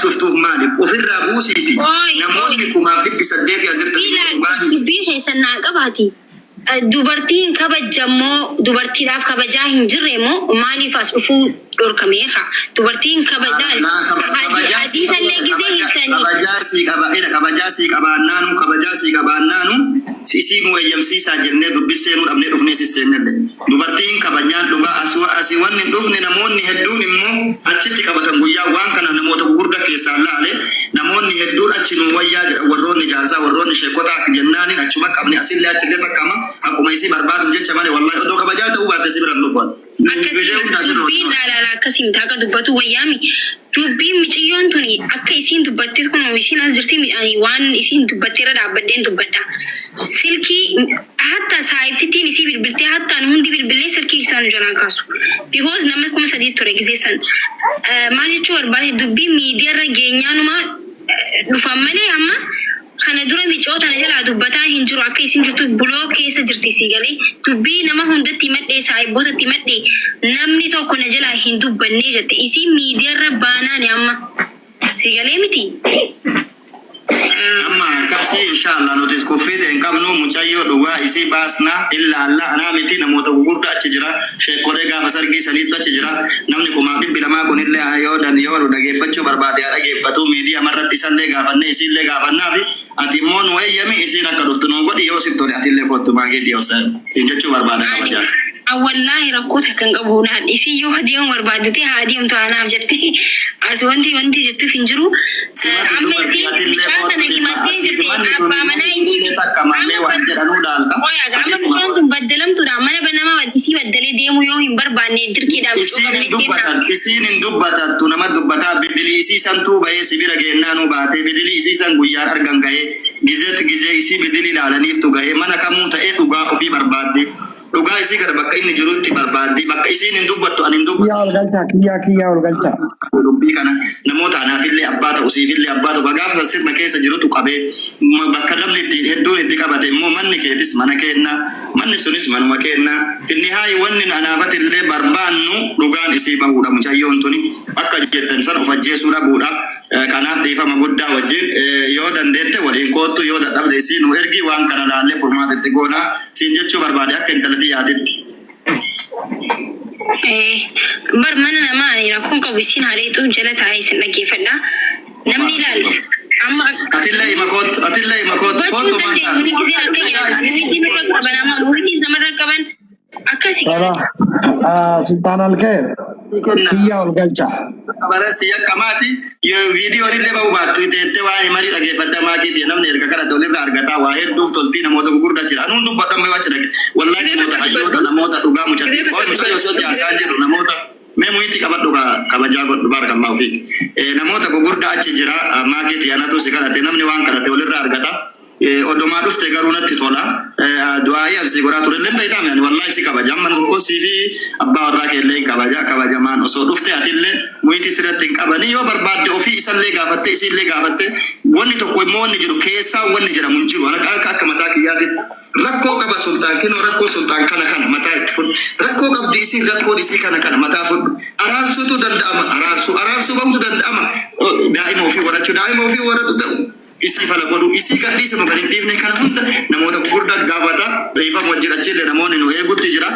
شفتوه مالي وفي الرابوسيتي نموني كما بدي سديتي أزرت بيه سنة قباتي dubartiin kabajamoo dubartiidhaaf kabajaa hin jirremo maaliif as dhufuu dhorkameeha dubartiin kabajaa adii sallee gizee hiikanii kabajaa sii qabaannaanu isiin wayyamsiisaa jennee dubbiseenuu dhabnee dhufnee sisseennelle dubartiin kabajaan dhugaa asii wanni hin dhufne namoonni hedduun immoo achitti qabatan guyyaa waan kana namoota gugurda keessaa laale namoonni hedduun achi nu wayyaa jedha warroonni jaarsaa warroonni sheekota akka jennaanin achuma qabne asillee achillee takkama akkuma isii barbaadu jecha malee wallahi odoo kabajaa ta'uu baate si biran dhufan. Dubbiin laalala akkasiin taaqa dubbatu wayyaami. Dubbiin miciyyoon tuni akka isiin dubbattis kun isiin as jirti midhaanii waan isiin dubbatteerra dhaabbadeen dubbadha. Silkii hatta saayibtittiin isii bilbiltee hatta hundi bilbilee silkii isaan jalaa kaasu. Because namni kuma sadii ture gizeessan. Maal jechuu barbaade dubbiin miidiyaarra geenyaanuma dhufan malee amma kana dura micoota na jalaa dubbataa hin jiru akka isin jirtu buloo keessa jirti si galee dubbii nama hundatti madhee saayibootatti madhee namni tokko na jalaa hin dubbannee jette isin miidiyaarra baanaani amma si galee miti. Amma kasi inshallah nuti kuffite hin qabnu mucayyoo dhugaa isii baasna illa Allah anaa miti namoota gurguddaa achi jira sheekolee gaafa sargii saniitu achi jira namni kumaa dhibbi lamaa kunillee yoo dhageeffachuu barbaade haa dhageeffatu miidiyaa marratti isallee gaafannee isiillee gaafannaafi ati immoo nu eeyyami isiin akka dhuftu nuun godhi yoo sitti tole atillee kottu maagee dhiyoosan siin jechuu barbaada kabajaa. Wallahi rakkoota kan qabuunaan isii yoo adeemu barbaadate haa adeemtu anaaf jette as wanti jettuuf hin jiru amma itti mucaa kana himattee jirte abbaa manaa isii amma mucaan kun baddalamtuudha mana banamaa isii baddalee deemuu yoo hin barbaanne dirqiidhaaf isiin hin dubbatattu nama dubbataa bidilii isii santuu bahee sibira geennaanuu baatee bidilii isii san guyyaan argan gahee gizee isii bidilii ilaalaniiftu gahee mana kamuu ta'ee dhugaa ofii barbaadde. Dhugaa isii gara bakka inni jirutti barbaaddi bakka isiin hin dubbattu ani hin dubbattu. Kiyyaa ol galcha. Dubbii kana namoota anaafillee abbaa ta'u siifillee abbaa ta'u gaafa sirna keessa jirutu qabee bakka namni itti hedduun itti qabate immoo manni keetis mana keenna manni sunis manuma keenna finni haayi wanni anaafatillee barbaannu dhugaan isii bahuudha mucayyoon tuni akka jettan san of ajjeesuu dhabuudha. Kanaaf dhiifama guddaa wajjin yoo dandeette waliin koottu yoo dadhabde isii nu ergi waan kana laallee furmaatatti goonaa siin jechuu barbaade akka intalatti yaadetti. Bar mana namaa ani rakkoon qabu isiin haadheetu jala taa'ee isin dhaggeeffadha. Namni ilaalu. Atillee hima koottu koottu maanta. Muriitis namarra qaban akkasii. Sultaan Alkeer. Kiyyaa ol galcha. Barasi yakkamati yo video ni leba ubattu ite waani mari dhaggeeffadda maakiti namni erga kana dolirra argataa waa hedduuf toltii namoota gurguddaa jira anuun dubbadhamme wacha dhage wallahi namoota hayyoota namoota dhugaa mucatti mucaa yoo sooti asaan jiru namoota mee muhiiti qabadhu kabajaa godhu barakallahu fiik namoota gurguddaa achi jira maakiti anatu si kadhate namni waan kadhate dolirra argataa odomaa dhufte garuu natti tola du'aayi asii godhaa turellee beekame ani wallahi si kabaja amma nuko siifi abbaa warraa keellee kabajamaan osoo dhufte atillee muhiiti sirratti hin qabani yoo barbaadde ofii isallee gaafatte isiillee gaafatte wanni tokko immoo wanni jiru keessaa wanni jedhamu hin jiru akka mataa kiyyaatitti rakkoo qaba sultaan kinoo rakkoo sultaan kana mataa itti fudhu rakkoo qabdi isii rakkoo isii kana mataa fudhu araarsuutu danda'ama araarsuu bahutu danda'ama daa'ima ofii waratu ta'u. Isi fala godhu isi gadhiise magarin dhiifne kana hunda namoota gurguddaa gaafata dhiifama wajjin achillee namoonni nu eegutti jira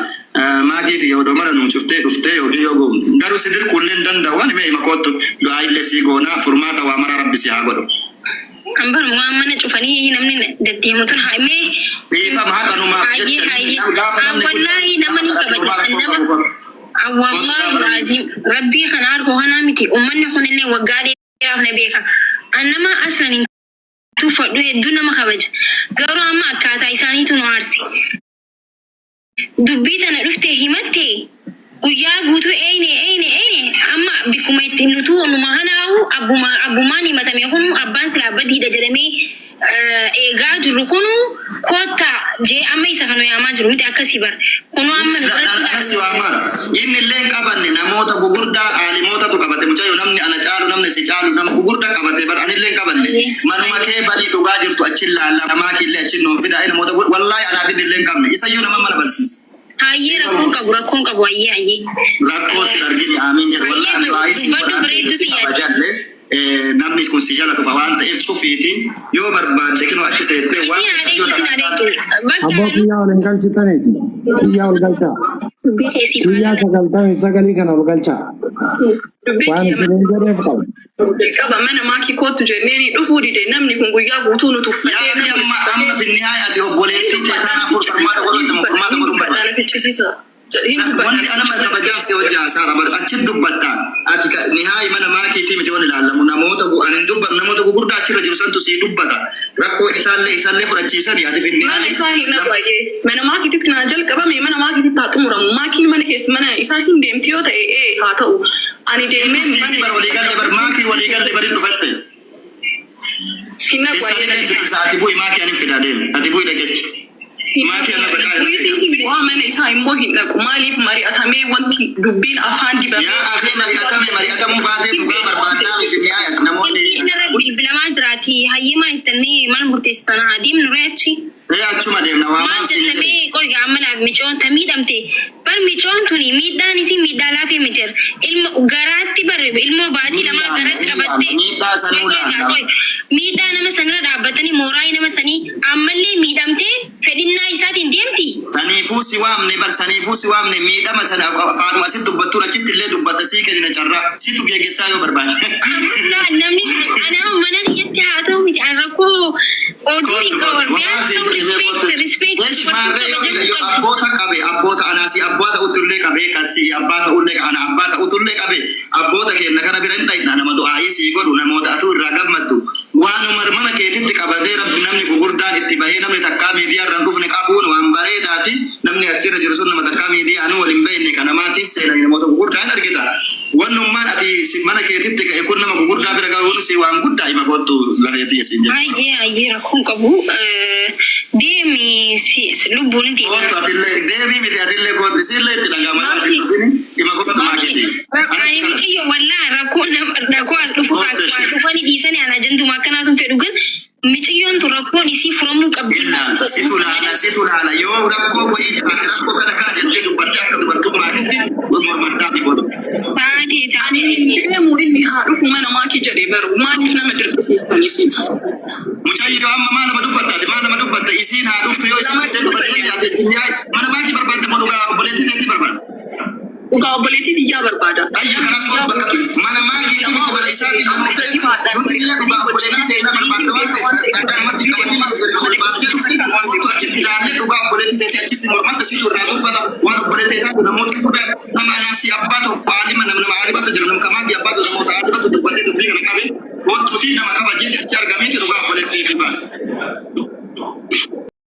maakiiti yoo domara nu cuftee dhuftee yookiin yoo goonu garuu sidir kunneen danda'an mee hima koottu du'aa illee sii goonaa furmaata waa mara rabbi si haa godhu. Ambar mana cufanii namni deddeemutun haimee dhiifama haqa numaaf jecha wallahi nama ni kabaja nama wallahi laazim rabbii kana argu hana miti ummanni kunillee waggaa dheeraaf na beeka annama aslan tufadhu hedduu nama kabaja garuu amma akkaataa isaaniitu nu aarse dubbii tana dhufte himatte guyyaa guutuu eeyne amma bikkuma itti nutu numa hanaawu abbumaan himatame kun abbaan silaa badiidha jedhamee eegaa jiru kunu kotta jee amma isa kana yaamaa jiru miti akkasii bar kunu amma inni illee qabanne namoota gugurdaa aalimootatu qabate mucayyoo namni ana caalu namni si caalu nama gugurdaa qabate bar ani illee qabanne manuma kee banii dhugaa jirtu achi laalla namaa killee achi nuuf fida namoota wallahi anaaf inni illee qabne isayyuu nama mana barsiisa. Hayyee rakkoon qabu hayyee. Rakkoo si argini amiin jedhu wallahi du'aa isii godhaa jalle wanni kun si jala dhufa waan ta'eef cufiitiin yoo barbaadde kinoo achi teettee waan Abbo kiyyaa ol hin galchitanis. Kiyyaa ol galchaa. Kiyyaa sagalii kana ol galchaa. Waan isiniin jedheef qabu. Jalqaba mana maakii kootu jenneeni dhufuu dide namni kun guyyaa guutuu nu tuffatee amma finnihaa ati obboleettii teetaan afur furmaata godhuu barbaada. Wanti anama kabajaafsi hojii haasaara badu achi dubbatta ati nihaay mana maakiitii miti wal ilaalamu namoota gugurdaa achirra jiru santu sii dubbata rakkoo isaallee fudhachiisanii ati finnihaa mana isaa hin naqaye mana maakiititti naa jalqabame mana maakiititti haa xumuramu maakiin mana keessa mana isaa hin deemti yoo ta'e haa ta'u ani deemee maakii waliigalle bari dhufatte hin naqaye ati bu'i maakii anin fidaa deemu ati bu'i dhagechi mana isaa immoo hin dhaqu maaliif mari'atamee wanti dubbiin afaan dibamee yaa akhi mari'atamuu baatee dhugaa barbaadnaa finnihaa namoonni bilbilamaa jiraati hayyimaa intannee mana murteessitan adeemnu reechi. Achuma deemna waa maal jennamee qoyga ammanaaf micoon ta miidhamte bar micoon tuni miidhaan isii miidhaa laafee miteer ilmo garaatti bar ilmoo baatii lamaa garatti qabatte miidhaa nama sanirra dhaabbatanii mooraa nama sanii ammallee miidhamtee fedhinnaa isaatiin deemti. Saniifuu si waamne miidhama sana afaanuma asitti dubbattuun achitti illee dubbadha sii kenna carraa situ geeggessaa yoo barbaade. Namni anaa mana niyyatti haa ta'u miti an rakkoo oduu hin qabu abboota anaasi abboota utullee qabee kasi abbaata ullee kana abbaata utullee qabee abboota keenya kana bira hin dhayna nama du'aayii sii godhu namoota atu irraa gammaddu waan marmana keetitti qabatee rabbi namni gurguddaan itti bahee namni takkaa miidiyaa irraan dhufne qabuun waan bareedaati namni achirra jiru sun nama takkaa miidiyaa anu waliin bahine kanamaatiin seenanii namoota gurguddaan argita wannummaan ati mana keetitti ka'e kun nama gurguddaa bira gahuun si waan guddaa hima kottu lareetii siin jedhu. Ayyee rakkoon qabu deemi lubbuun itti. Kottu atillee deemi miti atillee kotti sillee itti dhagahamaa dhima kottu maakiti. Iyo wallaa rakkoo as dhufanii dhiisanii ana jantumaa akkanaatu fedhu gan miciyyoon tu rakkoon isii furamuu qabdi. Situ laala yoo rakkoo wayii jiraate rakkoo kana jettee dubbattee akka dubartummaatitti mormattaati godhu. Deemu inni haa dhufu mana maakii jedhee baru maaliif nama dirqisiistanii mucayyoo amma maa nama dubbatta isiin haa dhuftu yoo isin itti dubbattee dhiyaate mana maakii barbaadde moo dhugaa obboleettii keetti barbaada. Dhugaa obboleettii biyyaa barbaada. Ayya kanas godhu bakka mana maakii mana isaatiin nuti illee dhugaa obboleettii teenya barbaadde waan ta'eef akka namatti qabatee baastee dhufti kottu achitti ilaallee dhugaa obboleettii teetii achitti mormatta situ irraa dubbata waan obboleettii taatu namoota guddaa nama anaasii abbaa tokko aalima nama aalibatu jiru nama kamaa abbaa namoota aalibatu dubbatee dubbii kana qabe kottuutii nama kabajeeti achi argameeti dhugaa obboleettii fi baasa.